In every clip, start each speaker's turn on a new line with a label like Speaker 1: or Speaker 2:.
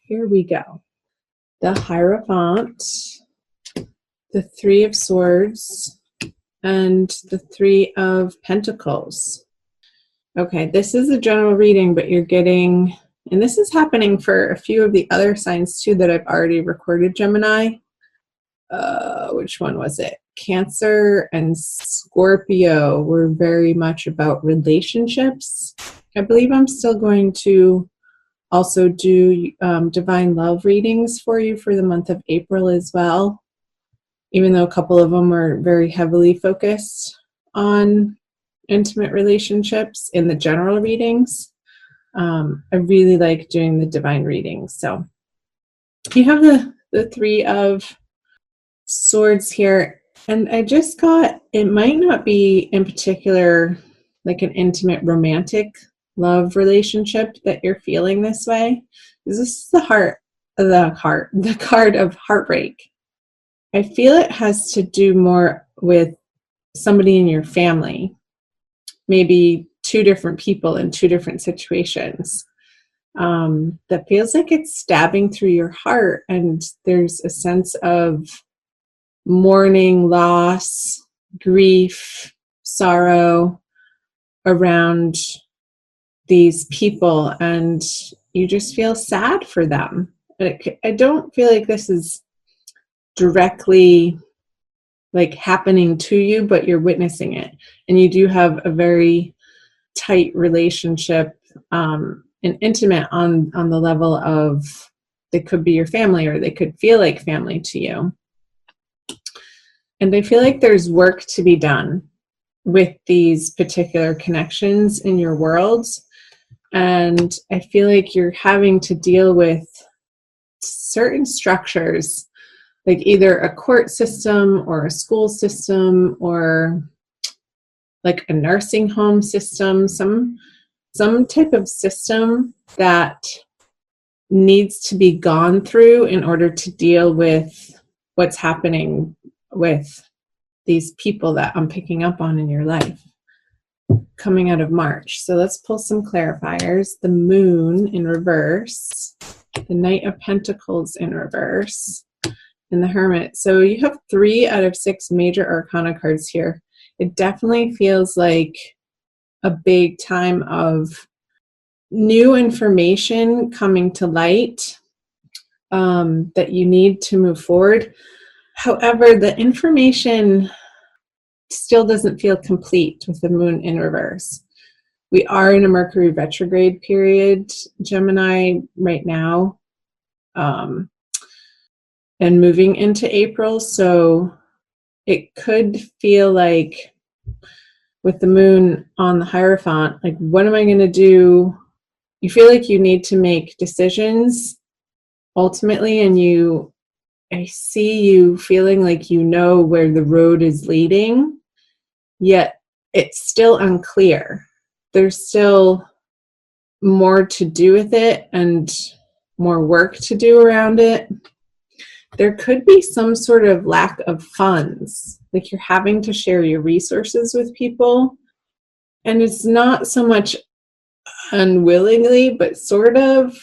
Speaker 1: here we go. The Hierophant, the Three of Swords, and the Three of Pentacles. Okay, this is a general reading, but you're getting, and this is happening for a few of the other signs too that I've already recorded, Gemini. Which one was it? Cancer and Scorpio were very much about relationships. I believe I'm still going to also do divine love readings for you for the month of April as well, even though a couple of them are very heavily focused on intimate relationships in the general readings. I really like doing the divine readings. So you have the Three of Swords here, and I just got, it might not be in particular like an intimate romantic love relationship that you're feeling this way. This is the card of heartbreak. I feel it has to do more with somebody in your family, maybe two different people in two different situations. That feels like it's stabbing through your heart, and there's a sense of mourning, loss, grief, sorrow around these people, and you just feel sad for them. I don't feel like this is directly like happening to you, but you're witnessing it, and you do have a very tight relationship and intimate on the level of, they could be your family or they could feel like family to you. And I feel like there's work to be done with these particular connections in your worlds. And I feel like you're having to deal with certain structures, like either a court system or a school system or like a nursing home system, some type of system that needs to be gone through in order to deal with what's happening with these people that I'm picking up on in your life coming out of March. So let's pull some clarifiers. The Moon in reverse, the Knight of Pentacles in reverse, and the Hermit. So you have 3 out of 6 major arcana cards here. It definitely feels like a big time of new information coming to light that you need to move forward. However, the information still doesn't feel complete with the Moon in reverse. We are in a Mercury retrograde period, Gemini, right now, and moving into April. So it could feel like with the Moon on the Hierophant, like, what am I going to do? You feel like you need to make decisions ultimately, and I see you feeling like you know where the road is leading, yet it's still unclear. There's still more to do with it and more work to do around it. There could be some sort of lack of funds, like you're having to share your resources with people. And it's not so much unwillingly, but sort of,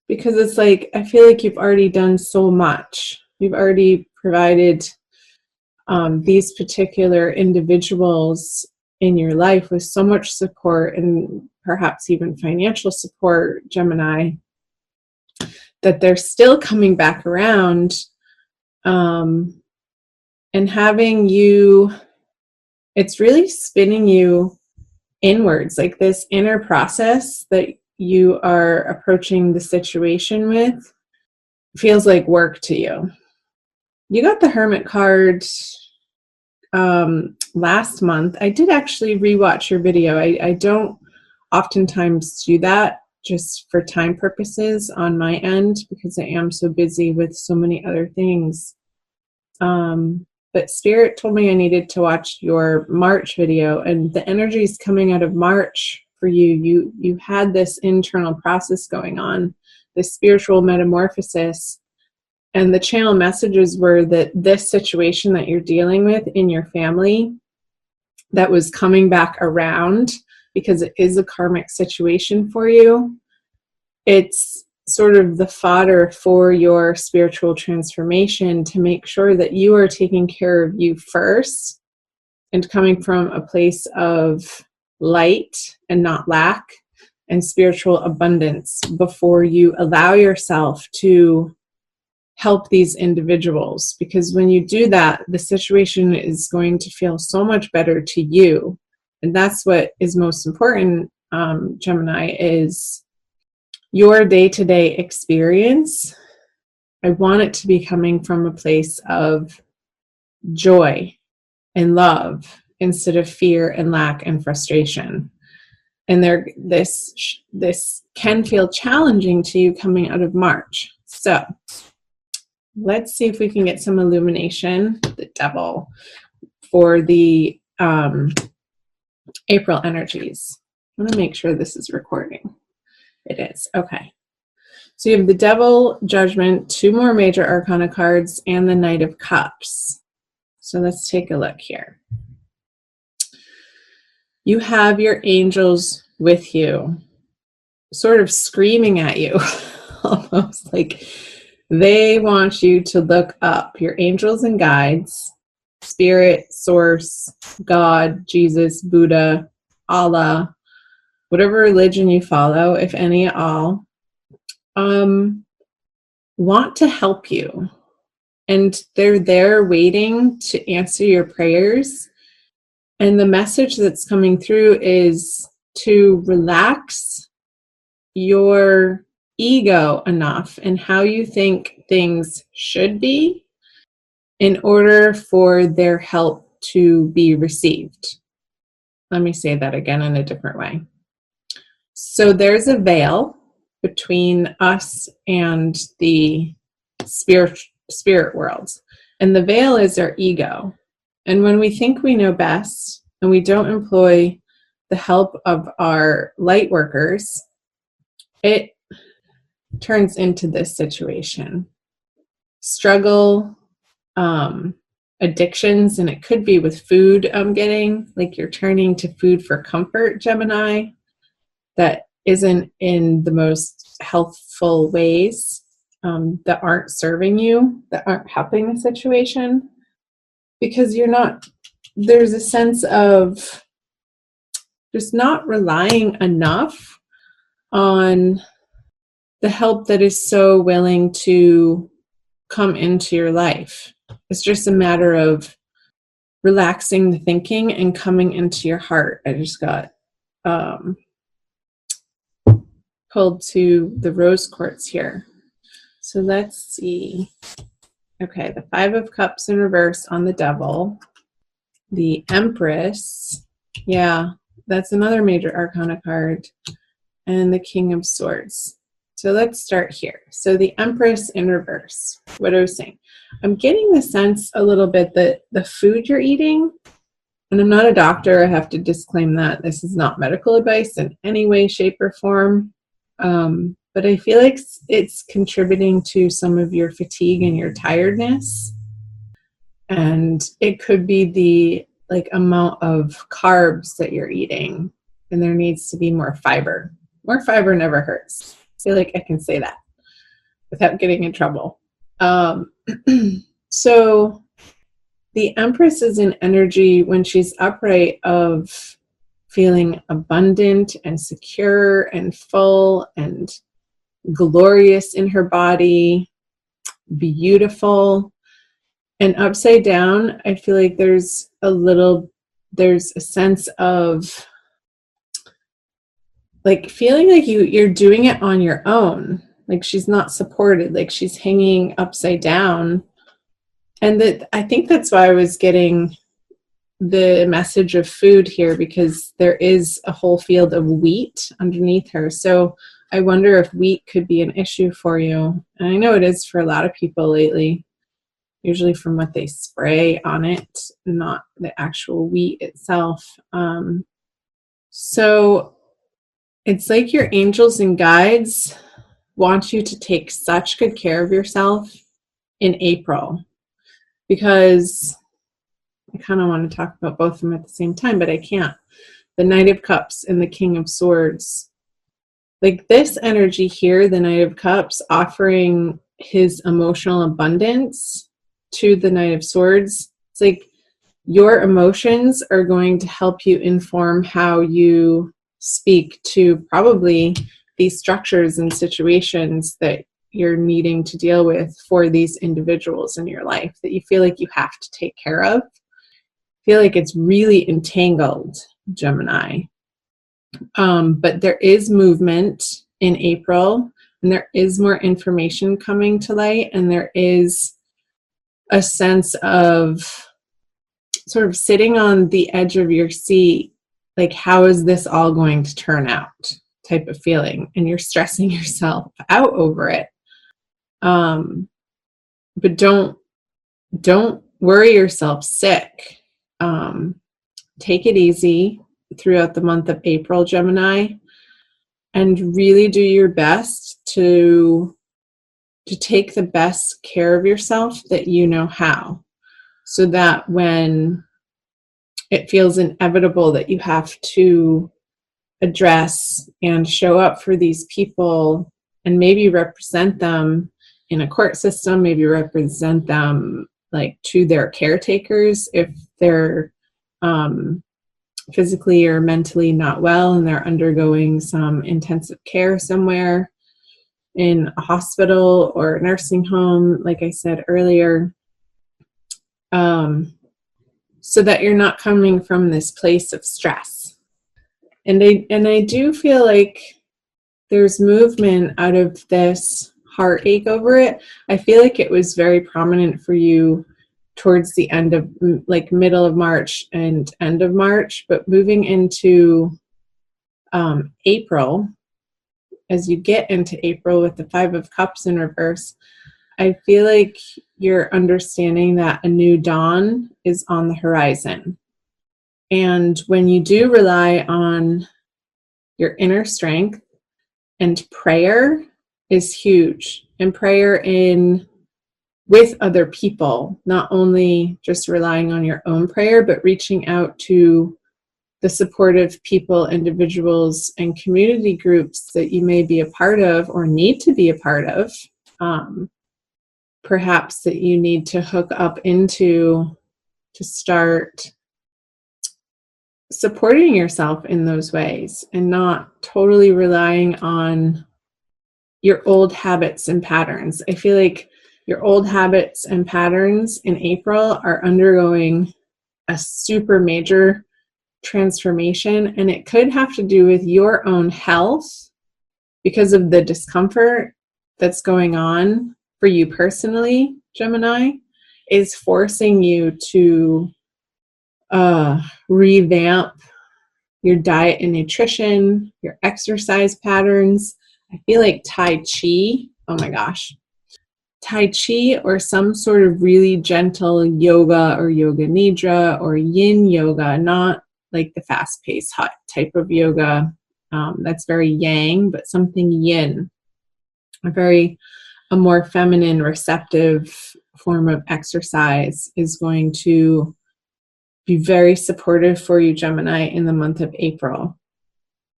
Speaker 1: because it's like, I feel like you've already done so much. You've already provided these particular individuals in your life with so much support, and perhaps even financial support, Gemini, that they're still coming back around and having you, it's really spinning you inwards, like this inner process that you are approaching the situation with feels like work to you. You got the Hermit card last month. I did actually rewatch your video. I don't oftentimes do that just for time purposes on my end because I am so busy with so many other things. But Spirit told me I needed to watch your March video, and the energies coming out of March for you, you had this internal process going on, this spiritual metamorphosis, and the channel messages were that this situation that you're dealing with in your family that was coming back around, because it is a karmic situation for you, it's sort of the fodder for your spiritual transformation to make sure that you are taking care of you first and coming from a place of light and not lack and spiritual abundance before you allow yourself to help these individuals. Because when you do that, the situation is going to feel so much better to you. And that's what is most important, Gemini, is your day-to-day experience. I want it to be coming from a place of joy and love instead of fear and lack and frustration. And this can feel challenging to you coming out of March. So let's see if we can get some illumination, the devil, for the April energies. I want to make sure this is recording. It is. Okay. So you have the Devil, Judgment, 2 more major arcana cards, and the Knight of Cups. So let's take a look here. You have your angels with you, sort of screaming at you, almost like they want you to look up. Your angels and guides, Spirit, Source, God, Jesus, Buddha, Allah, whatever religion you follow, if any at all, want to help you. And they're there waiting to answer your prayers. And the message that's coming through is to relax your ego enough and how you think things should be in order for their help to be received. Let me say that again in a different way. So there's a veil between us and the spirit world. And the veil is our ego. And when we think we know best and we don't employ the help of our light workers, it turns into this situation. Struggle, addictions, and it could be with food. I'm getting like you're turning to food for comfort, Gemini, that isn't in the most healthful ways, that aren't serving you, that aren't helping the situation, because there's a sense of just not relying enough on the help that is so willing to come into your life. It's just a matter of relaxing the thinking and coming into your heart. I just got pulled to the rose quartz here. So let's see. Okay, the 5 of Cups in reverse on the Devil. The Empress. Yeah, that's another major arcana card. And the King of Swords. So let's start here. So the Empress in reverse. What I was saying. I'm getting the sense a little bit that the food you're eating, and I'm not a doctor, I have to disclaim that. This is not medical advice in any way, shape, or form. But I feel like it's contributing to some of your fatigue and your tiredness. And it could be the amount of carbs that you're eating, and there needs to be more fiber. More fiber never hurts. I feel like I can say that without getting in trouble. So the Empress is an energy when she's upright of feeling abundant and secure and full and glorious in her body, beautiful. And upside down, I feel like there's a sense of like feeling like you're doing it on your own. Like she's not supported, like she's hanging upside down. And I think that's why I was getting the message of food here, because there is a whole field of wheat underneath her. So I wonder if wheat could be an issue for you. And I know it is for a lot of people lately, usually from what they spray on it, not the actual wheat itself. So it's like your angels and guides want you to take such good care of yourself in April, because I kind of want to talk about both of them at the same time, but I can't. The Knight of Cups and the King of Swords like this energy here, the Knight of Cups, offering his emotional abundance to the Knight of Swords. It's like your emotions are going to help you inform how you speak to probably these structures and situations that you're needing to deal with for these individuals in your life that you feel like you have to take care of. I feel like it's really entangled, Gemini. But there is movement in April, and there is more information coming to light, and there is a sense of sort of sitting on the edge of your seat, like, how is this all going to turn out type of feeling, and you're stressing yourself out over it. But don't worry yourself sick. Take it easy throughout the month of April, Gemini, and really do your best to take the best care of yourself that you know how, so that when it feels inevitable that you have to address and show up for these people and maybe represent them in a court system, maybe represent them like to their caretakers if they're physically or mentally not well and they're undergoing some intensive care somewhere in a hospital or a nursing home, like I said earlier, so that you're not coming from this place of stress. And I do feel like there's movement out of this heartache over it. I feel like it was very prominent for you towards the end of, like, middle of March and end of March, but moving into April, as you get into April with the Five of Cups in reverse, I feel like you're understanding that a new dawn is on the horizon. And when you do rely on your inner strength, and prayer is huge, and prayer with other people, not only just relying on your own prayer, but reaching out to the supportive people, individuals, and community groups that you may be a part of or need to be a part of. Perhaps that you need to hook up into to start supporting yourself in those ways and not totally relying on your old habits and patterns. I feel like your old habits and patterns in April are undergoing a super major transformation, and it could have to do with your own health because of the discomfort that's going on for you personally. Gemini is forcing you to revamp your diet and nutrition, your exercise patterns. I feel like Tai Chi, oh my gosh, Tai Chi or some sort of really gentle yoga or yoga nidra or yin yoga, not like the fast-paced hot type of yoga that's very yang, but something yin, a more feminine, receptive form of exercise is going to be very supportive for you, Gemini, in the month of April,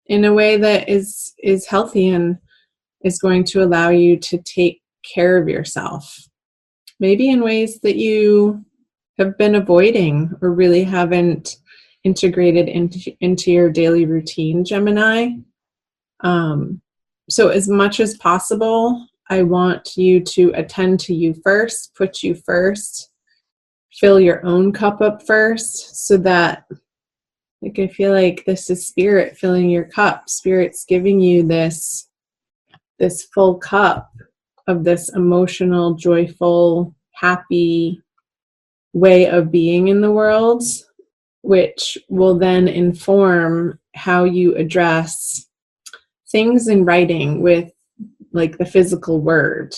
Speaker 1: in a way that is healthy and is going to allow you to take care of yourself, maybe in ways that you have been avoiding or really haven't integrated into your daily routine, Gemini. So as much as possible, I want you to attend to you first, put you first, fill your own cup up first, so that, like, I feel like this is spirit filling your cup. Spirit's giving you this full cup of this emotional, joyful, happy way of being in the world, which will then inform how you address things in writing with, like, the physical word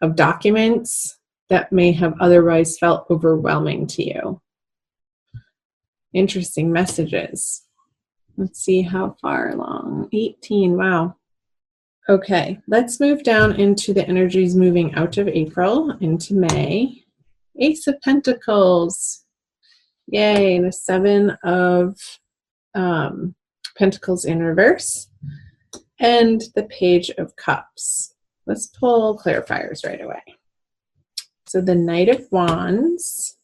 Speaker 1: of documents that may have otherwise felt overwhelming to you. Interesting messages. Let's see how far along. 18, wow. Okay, let's move down into the energies moving out of April into May. Ace of Pentacles. Yay, the Seven of Pentacles in reverse. and the Page of Cups. Let's pull clarifiers right away. So the Knight of Wands,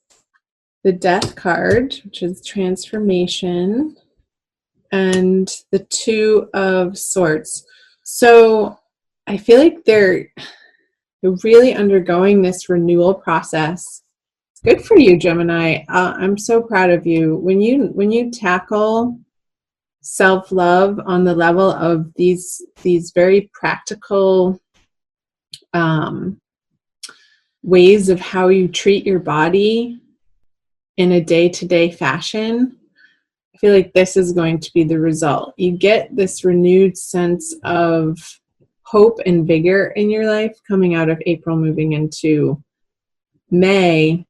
Speaker 1: the Death card, which is transformation, and the Two of Swords. So I feel like they're really undergoing this renewal process. Good for you, Gemini. I'm so proud of you. When you tackle self-love on the level of these very practical ways of how you treat your body in a day-to-day fashion, I feel like this is going to be the result. You get this renewed sense of hope and vigor in your life coming out of April, moving into May.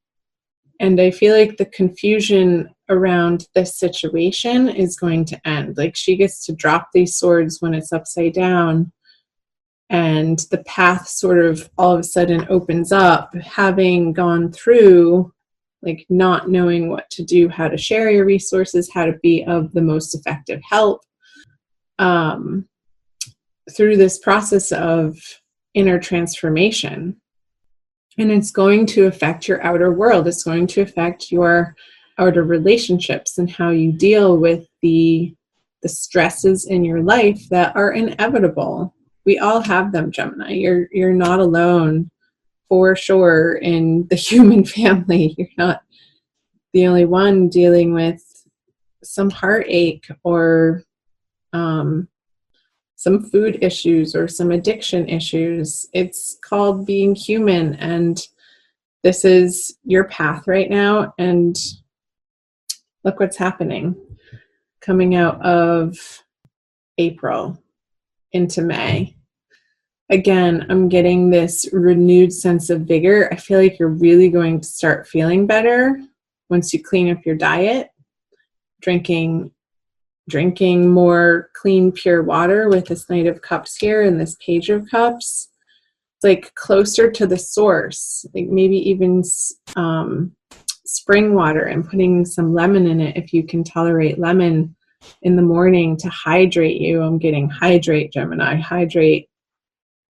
Speaker 1: And I feel like the confusion around this situation is going to end. Like, she gets to drop these swords when it's upside down, and the path sort of all of a sudden opens up, having gone through like not knowing what to do, how to share your resources, how to be of the most effective help, through this process of inner transformation. And it's going to affect your outer world. It's going to affect your outer relationships and how you deal with the stresses in your life that are inevitable. We all have them, Gemini. You're not alone, for sure, in the human family. You're not the only one dealing with some heartache or some food issues or some addiction issues. It's called being human, and this is your path right now. And look what's happening coming out of April into May. Again, I'm getting this renewed sense of vigor. I feel like you're really going to start feeling better once you clean up your diet, drinking more clean, pure water with this Knight of Cups here and this Page of Cups. It's like closer to the source, like maybe even spring water, and putting some lemon in it if you can tolerate lemon in the morning to hydrate you. I'm getting hydrate, Gemini, hydrate.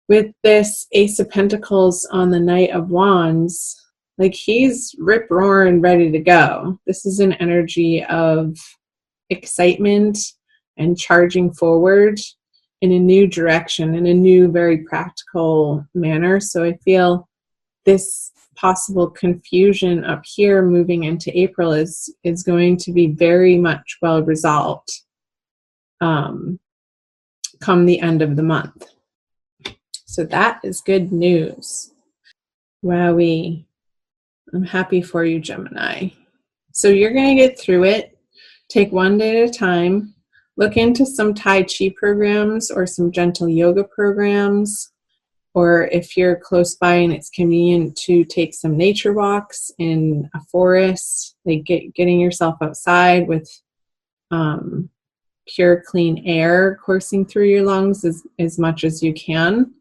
Speaker 1: With this Ace of Pentacles on the Knight of Wands, like he's rip-roaring ready to go. This is an energy of excitement and charging forward in a new direction, in a new, very practical manner. So I feel this possible confusion up here moving into April is going to be very much well resolved come the end of the month. So that is good news. Wowee. I'm happy for you, Gemini. So you're going to get through it. Take one day at a time. Look into some Tai Chi programs or some gentle yoga programs. Or if you're close by and it's convenient to take some nature walks in a forest, like getting yourself outside with pure, clean air coursing through your lungs as much as you can.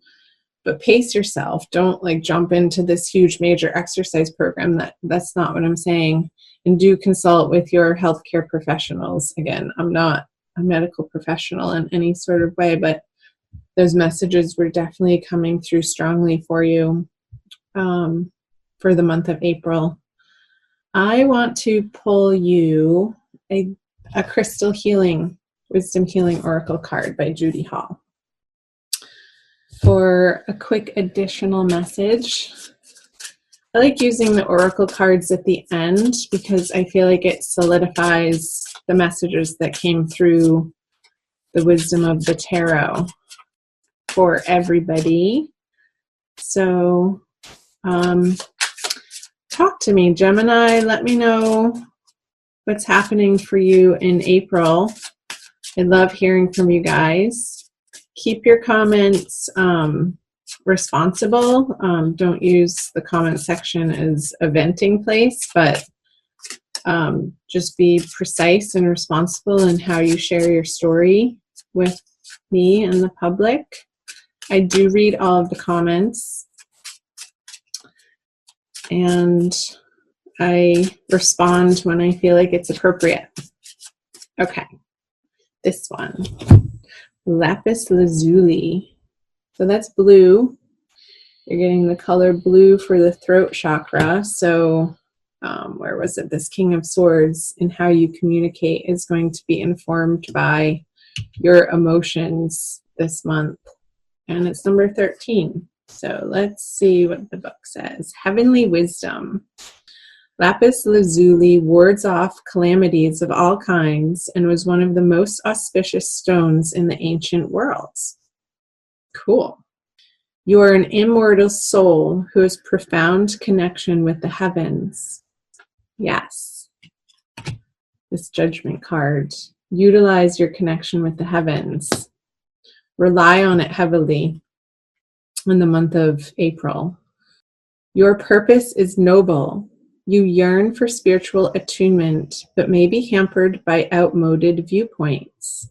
Speaker 1: But pace yourself. Don't like jump into this huge major exercise program. That's not what I'm saying. And do consult with your healthcare professionals. Again, I'm not a medical professional in any sort of way, but those messages were definitely coming through strongly for you for the month of April. I want to pull you a crystal healing, wisdom healing oracle card by Judy Hall. For a quick additional message, I like using the oracle cards at the end because I feel like it solidifies the messages that came through the wisdom of the tarot for everybody. So talk to me, Gemini. Let me know what's happening for you in April. I love hearing from you guys. Keep your comments responsible. Don't use the comment section as a venting place, but just be precise and responsible in how you share your story with me and the public. I do read all of the comments, and I respond when I feel like it's appropriate. Okay, this one. lapis lazuli. So that's blue. You're getting the color blue for the throat chakra. So where was it? This King of Swords and how you communicate is going to be informed by your emotions this month. And it's number 13. So let's see what the book says. Heavenly wisdom. Lapis lazuli wards off calamities of all kinds and was one of the most auspicious stones in the ancient worlds. Cool. You are an immortal soul who has profound connection with the heavens. Yes. This judgment card. Utilize your connection with the heavens. Rely on it heavily in the month of April. Your purpose is noble. You yearn for spiritual attunement, but may be hampered by outmoded viewpoints.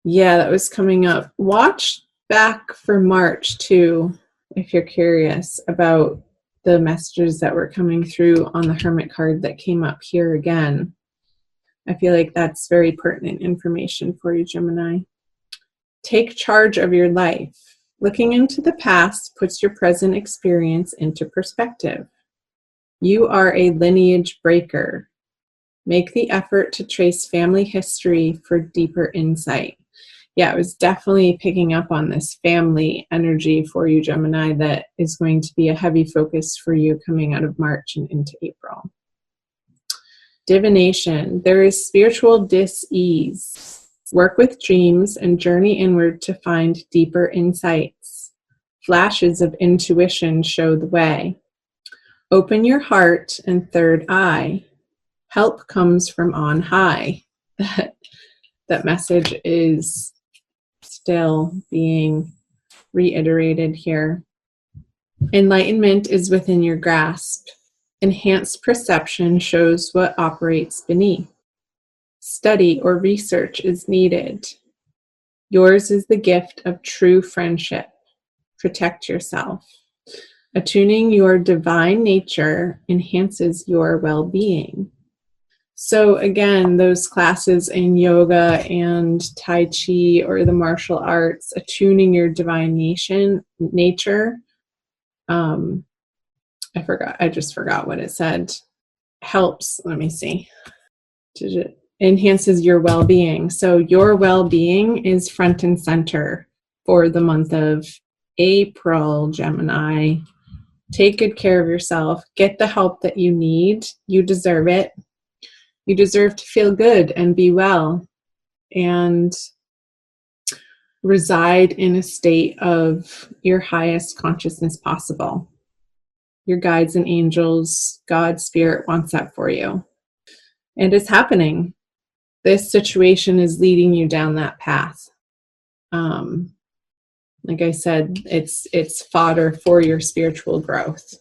Speaker 1: Yeah, that was coming up. Watch back for March too, if you're curious about the messages that were coming through on the Hermit card that came up here again. I feel like that's very pertinent information for you, Gemini. Take charge of your life. Looking into the past puts your present experience into perspective. You are a lineage breaker. Make the effort to trace family history for deeper insight. Yeah, I was definitely picking up on this family energy for you, Gemini, that is going to be a heavy focus for you coming out of March and into April. Divination. There is spiritual dis-ease. Work with dreams and journey inward to find deeper insights. Flashes of intuition show the way. Open your heart and third eye. Help comes from on high. That message is still being reiterated here. Enlightenment is within your grasp. Enhanced perception shows what operates beneath. Study or research is needed. Yours is the gift of true friendship. Protect yourself. Attuning your divine nature enhances your well-being. So again, those classes in yoga and Tai Chi or the martial arts, attuning your divine nature. I just forgot what it said. Helps, let me see. Enhances your well-being. So your well-being is front and center for the month of April, Gemini. Take good care of yourself. Get the help that you need. You deserve it. You deserve to feel good and be well and reside in a state of your highest consciousness possible. Your guides and angels, God, Spirit wants that for you. And it's happening. This situation is leading you down that path. Like I said, it's fodder for your spiritual growth.